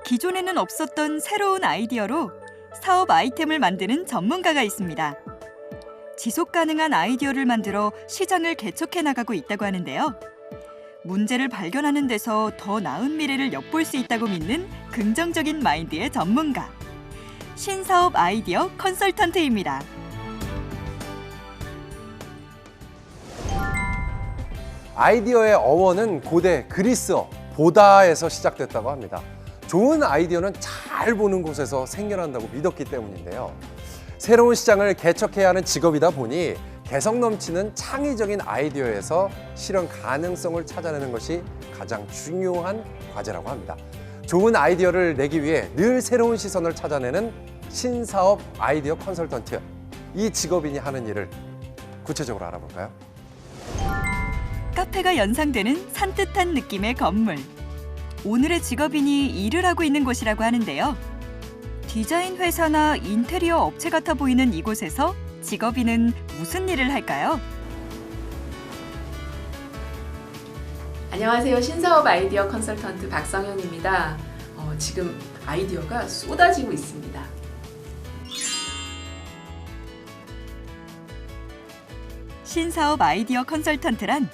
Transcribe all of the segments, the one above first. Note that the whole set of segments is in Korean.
기존에는 없었던 새로운 아이디어로 사업 아이템을 만드는 전문가가 있습니다. 지속 가능한 아이디어를 만들어 시장을 개척해 나가고 있다고 하는데요. 문제를 발견하는 데서 더 나은 미래를 엿볼 수 있다고 믿는 긍정적인 마인드의 전문가. 신사업 아이디어 컨설턴트입니다. 아이디어의 어원은 고대 그리스어 보다에서 시작됐다고 합니다. 좋은 아이디어는 잘 보는 곳에서 생겨난다고 믿었기 때문인데요. 새로운 시장을 개척해야 하는 직업이다 보니 개성 넘치는 창의적인 아이디어에서 실현 가능성을 찾아내는 것이 가장 중요한 과제라고 합니다. 좋은 아이디어를 내기 위해 늘 새로운 시선을 찾아내는 신사업 아이디어 컨설턴트. 이 직업인이 하는 일을 구체적으로 알아볼까요? 카페가 연상되는 산뜻한 느낌의 건물. 오늘의 직업인이 일을 하고 있는 곳이라고 하는데요. 디자인 회사나 인테리어 업체 같아 보이는 이곳에서 직업인은 무슨 일을 할까요? 안녕하세요. 신사업 아이디어 컨설턴트 박성현입니다. 지금 아이디어가 쏟아지고 있습니다. 신사업 아이디어 컨설턴트란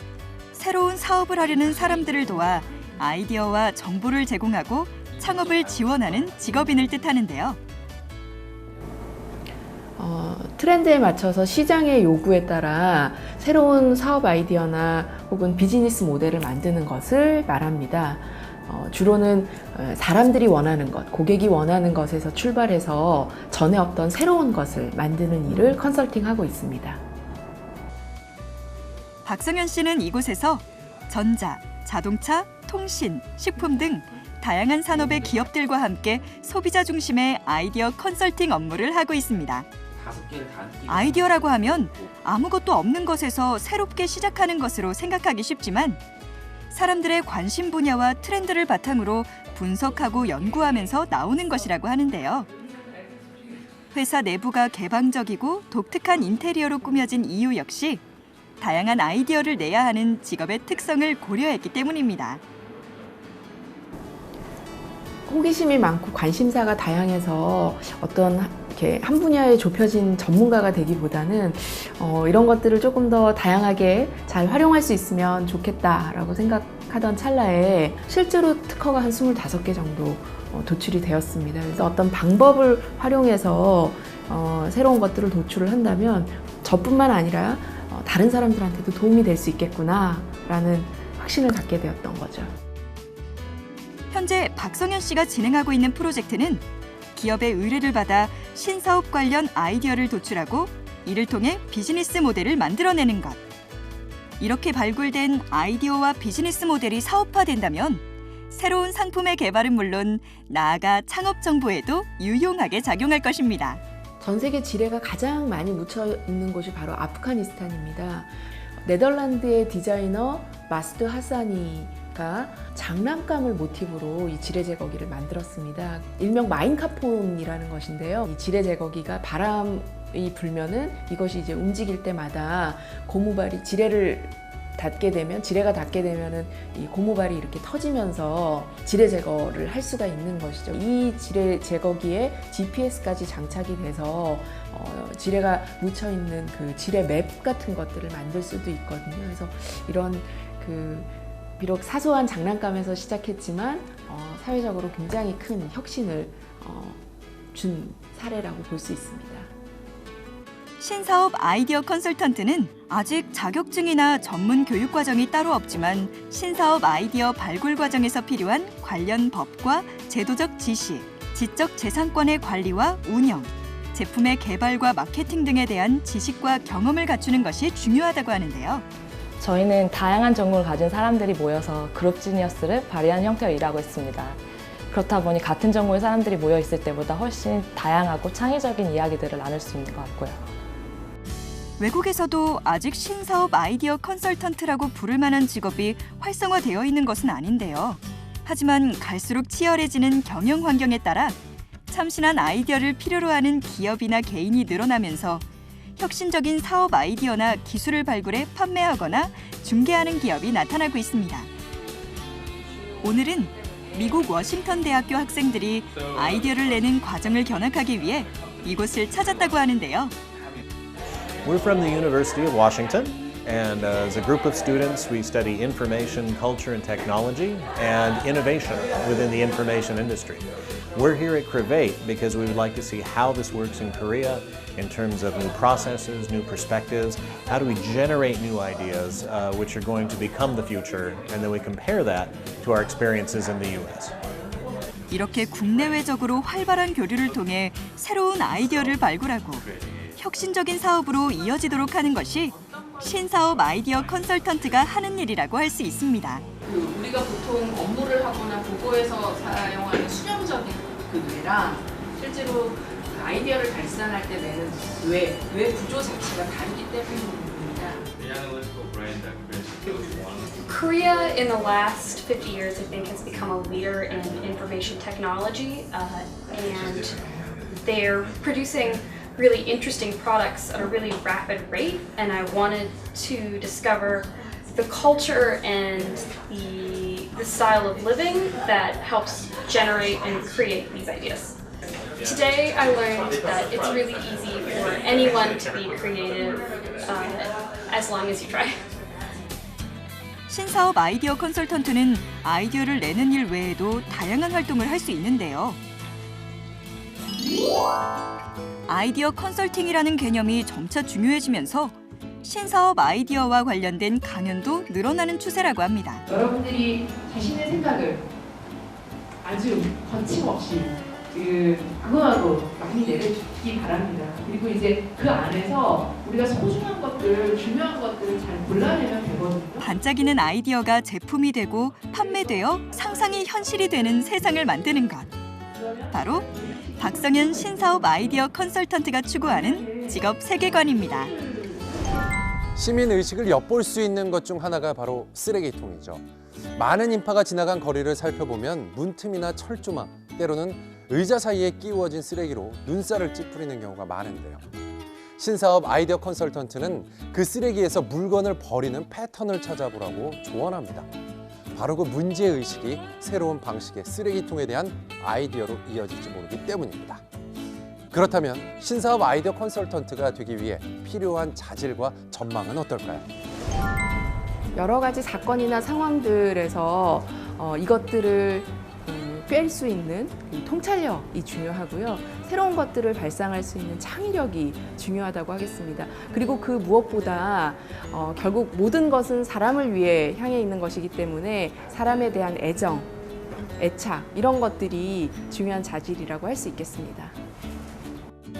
새로운 사업을 하려는 사람들을 도와 아이디어와 정보를 제공하고 창업을 지원하는 직업인을 뜻하는데요. 트렌드에 맞춰서 시장의 요구에 따라 새로운 사업 아이디어나 혹은 비즈니스 모델을 만드는 것을 말합니다. 주로는 사람들이 원하는 것, 고객이 원하는 것에서 출발해서 전에 없던 새로운 것을 만드는 일을 컨설팅하고 있습니다. 박성현 씨는 이곳에서 전자, 자동차, 통신, 식품 등 다양한 산업의 기업들과 함께 소비자 중심의 아이디어 컨설팅 업무를 하고 있습니다. 아이디어라고 하면 아무것도 없는 것에서 새롭게 시작하는 것으로 생각하기 쉽지만 사람들의 관심 분야와 트렌드를 바탕으로 분석하고 연구하면서 나오는 것이라고 하는데요. 회사 내부가 개방적이고 독특한 인테리어로 꾸며진 이유 역시 다양한 아이디어를 내야 하는 직업의 특성을 고려했기 때문입니다. 호기심이 많고 관심사가 다양해서 어떤 이렇게 한 분야에 좁혀진 전문가가 되기보다는 이런 것들을 조금 더 다양하게 잘 활용할 수 있으면 좋겠다라고 생각하던 찰나에 실제로 특허가 한 25개 정도 도출이 되었습니다. 그래서 어떤 방법을 활용해서 새로운 것들을 도출을 한다면 저뿐만 아니라 다른 사람들한테도 도움이 될 수 있겠구나라는 확신을 갖게 되었던 거죠. 현재 박성현 씨가 진행하고 있는 프로젝트는 기업의 의뢰를 받아 신사업 관련 아이디어를 도출하고 이를 통해 비즈니스 모델을 만들어내는 것. 이렇게 발굴된 아이디어와 비즈니스 모델이 사업화된다면 새로운 상품의 개발은 물론 나아가 창업 정보에도 유용하게 작용할 것입니다. 전 세계 지뢰가 가장 많이 묻혀 있는 곳이 바로 아프가니스탄입니다. 네덜란드의 디자이너 마스드 하사니가 장난감을 모티브로 이 지뢰 제거기를 만들었습니다. 일명 마인카폰이라는 것인데요. 이 지뢰 제거기가 바람이 불면은 이것이 이제 움직일 때마다 고무발이 지뢰가 닿게 되면은 이 고무발이 이렇게 터지면서 지뢰 제거를 할 수가 있는 것이죠. 이 지뢰 제거기에 GPS까지 장착이 돼서 지뢰가 묻혀 있는 그 지뢰 맵 같은 것들을 만들 수도 있거든요. 그래서 이런 비록 사소한 장난감에서 시작했지만 사회적으로 굉장히 큰 혁신을 준 사례라고 볼 수 있습니다. 신사업 아이디어 컨설턴트는 아직 자격증이나 전문 교육 과정이 따로 없지만 신사업 아이디어 발굴 과정에서 필요한 관련 법과 제도적 지시, 지적 재산권의 관리와 운영, 제품의 개발과 마케팅 등에 대한 지식과 경험을 갖추는 것이 중요하다고 하는데요. 저희는 다양한 전공을 가진 사람들이 모여서 그룹 지니어스를 발휘하는 형태로 일하고 있습니다. 그렇다 보니 같은 전공의 사람들이 모여 있을 때보다 훨씬 다양하고 창의적인 이야기들을 나눌 수 있는 것 같고요. 외국에서도 아직 신사업 아이디어 컨설턴트라고 부를 만한 직업이 활성화되어 있는 것은 아닌데요. 하지만 갈수록 치열해지는 경영 환경에 따라 참신한 아이디어를 필요로 하는 기업이나 개인이 늘어나면서 혁신적인 사업 아이디어나 기술을 발굴해 판매하거나 중개하는 기업이 나타나고 있습니다. 오늘은 미국 워싱턴 대학교 학생들이 아이디어를 내는 과정을 견학하기 위해 이곳을 찾았다고 하는데요. We're from the University of Washington, and as a group of students, we study information, culture, and technology, and innovation within the information industry. We're here at Crevate because we would like to see how this works in Korea in terms of new processes, new perspectives. How do we generate new ideas which are going to become the future, and then we compare that to our experiences in the U.S. 이렇게 국내외적으로 활발한 교류를 통해 새로운 아이디어를 발굴하고 혁신적인 사업으로 이어지도록 하는 것이 신사업 아이디어 컨설턴트가 하는 일이라고 할 수 있습니다. 우리가 보통 업무를 하거나 보고에서 사용하는 수정적인 그 뇌랑 실제로 그 아이디어를 발산할 때 내는 뇌 구조 자체가 다르기 때문입니다. Korea in the last 50 years, I think, has become a leader in information technology, and they're producing really interesting products at a really rapid rate. And I wanted to discover the culture and the style of living that helps generate and create these ideas. Today, I learned that it's really easy for anyone to be creative as long as you try. 신사업 아이디어 컨설턴트는 아이디어를 내는 일 외에도 다양한 활동을 할 수 있는데요. 아이디어 컨설팅이라는 개념이 점차 중요해지면서 신사업 아이디어와 관련된 강연도 늘어나는 추세라고 합니다. 여러분들이 자신의 생각을 아주 거침없이 그거하고 많이 내려주기 바랍니다. 그리고 이제 그 안에서 우리가 소중한 것들, 중요한 것들을 잘 골라내면 되거든요. 반짝이는 아이디어가 제품이 되고 판매되어 상상이 현실이 되는 세상을 만드는 것. 바로 박성현 신사업 아이디어 컨설턴트가 추구하는 직업 세계관입니다. 시민 의식을 엿볼 수 있는 것 중 하나가 바로 쓰레기통이죠. 많은 인파가 지나간 거리를 살펴보면 문틈이나 철조망, 때로는 의자 사이에 끼우어진 쓰레기로 눈살을 찌푸리는 경우가 많은데요. 신사업 아이디어 컨설턴트는 그 쓰레기에서 물건을 버리는 패턴을 찾아보라고 조언합니다. 바로 그 문제의식이 새로운 방식의 쓰레기통에 대한 아이디어로 이어질지 모르기 때문입니다. 그렇다면 신사업 아이디어 컨설턴트가 되기 위해 필요한 자질과 전망은 어떨까요? 여러 가지 사건이나 상황들에서 이것들을 꿰 수 있는 이 통찰력이 중요하고요. 새로운 것들을 발상할 수 있는 창의력이 중요하다고 하겠습니다. 그리고 그 무엇보다 결국 모든 것은 사람을 위해 향해 있는 것이기 때문에 사람에 대한 애정, 애착 이런 것들이 중요한 자질이라고 할 수 있겠습니다.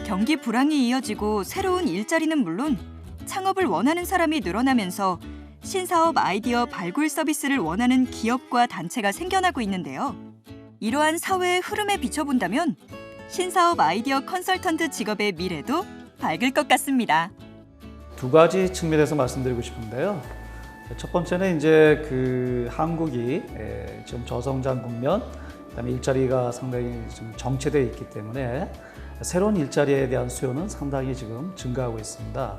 경기 불황이 이어지고 새로운 일자리는 물론 창업을 원하는 사람이 늘어나면서 신사업 아이디어 발굴 서비스를 원하는 기업과 단체가 생겨나고 있는데요. 이러한 사회의 흐름에 비춰본다면 신사업 아이디어 컨설턴트 직업의 미래도 밝을 것 같습니다. 두 가지 측면에서 말씀드리고 싶은데요. 첫 번째는 이제 한국이 지금 저성장 국면, 그다음에 일자리가 상당히 좀 정체되어 있기 때문에 새로운 일자리에 대한 수요는 상당히 지금 증가하고 있습니다.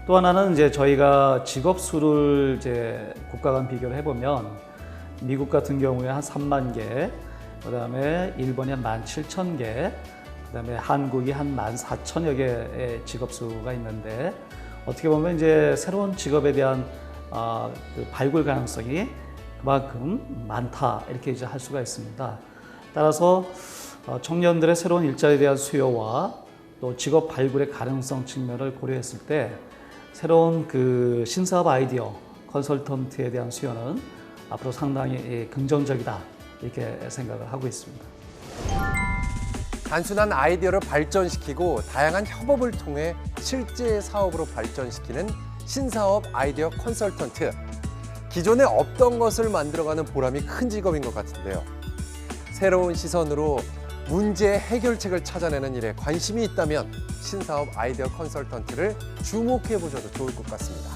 또 하나는 이제 저희가 직업 수를 이제 국가 간 비교를 해보면 미국 같은 경우에 한 3만 개, 그다음에 일본이 한 17,000개, 그다음에 한국이 한 14,000여 개의 직업 수가 있는데 어떻게 보면 이제 새로운 직업에 대한 그 발굴 가능성이 그만큼 많다 이렇게 이제 할 수가 있습니다. 따라서 청년들의 새로운 일자리에 대한 수요와 또 직업 발굴의 가능성 측면을 고려했을 때 새로운 그 신사업 아이디어 컨설턴트에 대한 수요는 앞으로 상당히 긍정적이다 이렇게 생각을 하고 있습니다. 단순한 아이디어를 발전시키고 다양한 협업을 통해 실제 사업으로 발전시키는 신사업 아이디어 컨설턴트. 기존에 없던 것을 만들어가는 보람이 큰 직업인 것 같은데요. 새로운 시선으로 문제 해결책을 찾아내는 일에 관심이 있다면 신사업 아이디어 컨설턴트를 주목해 보셔도 좋을 것 같습니다.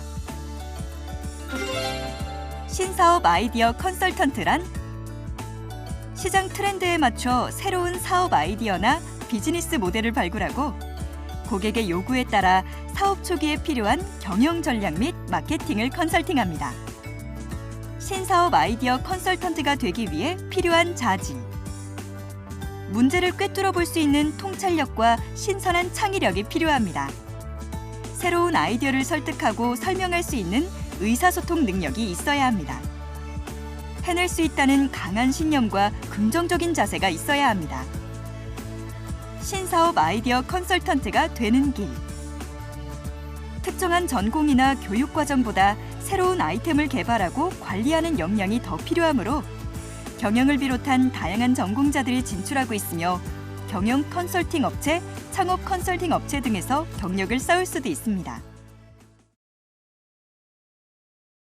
신사업 아이디어 컨설턴트란 시장 트렌드에 맞춰 새로운 사업 아이디어나 비즈니스 모델을 발굴하고 고객의 요구에 따라 사업 초기에 필요한 경영 전략 및 마케팅을 컨설팅합니다. 신사업 아이디어 컨설턴트가 되기 위해 필요한 자질. 문제를 꿰뚫어 볼 수 있는 통찰력과 신선한 창의력이 필요합니다. 새로운 아이디어를 설득하고 설명할 수 있는 의사소통 능력이 있어야 합니다. 해낼 수 있다는 강한 신념과 긍정적인 자세가 있어야 합니다. 신사업 아이디어 컨설턴트가 되는 길. 특정한 전공이나 교육과정보다 새로운 아이템을 개발하고 관리하는 역량이 더 필요하므로 경영을 비롯한 다양한 전공자들이 진출하고 있으며 경영 컨설팅 업체, 창업 컨설팅 업체 등에서 경력을 쌓을 수도 있습니다.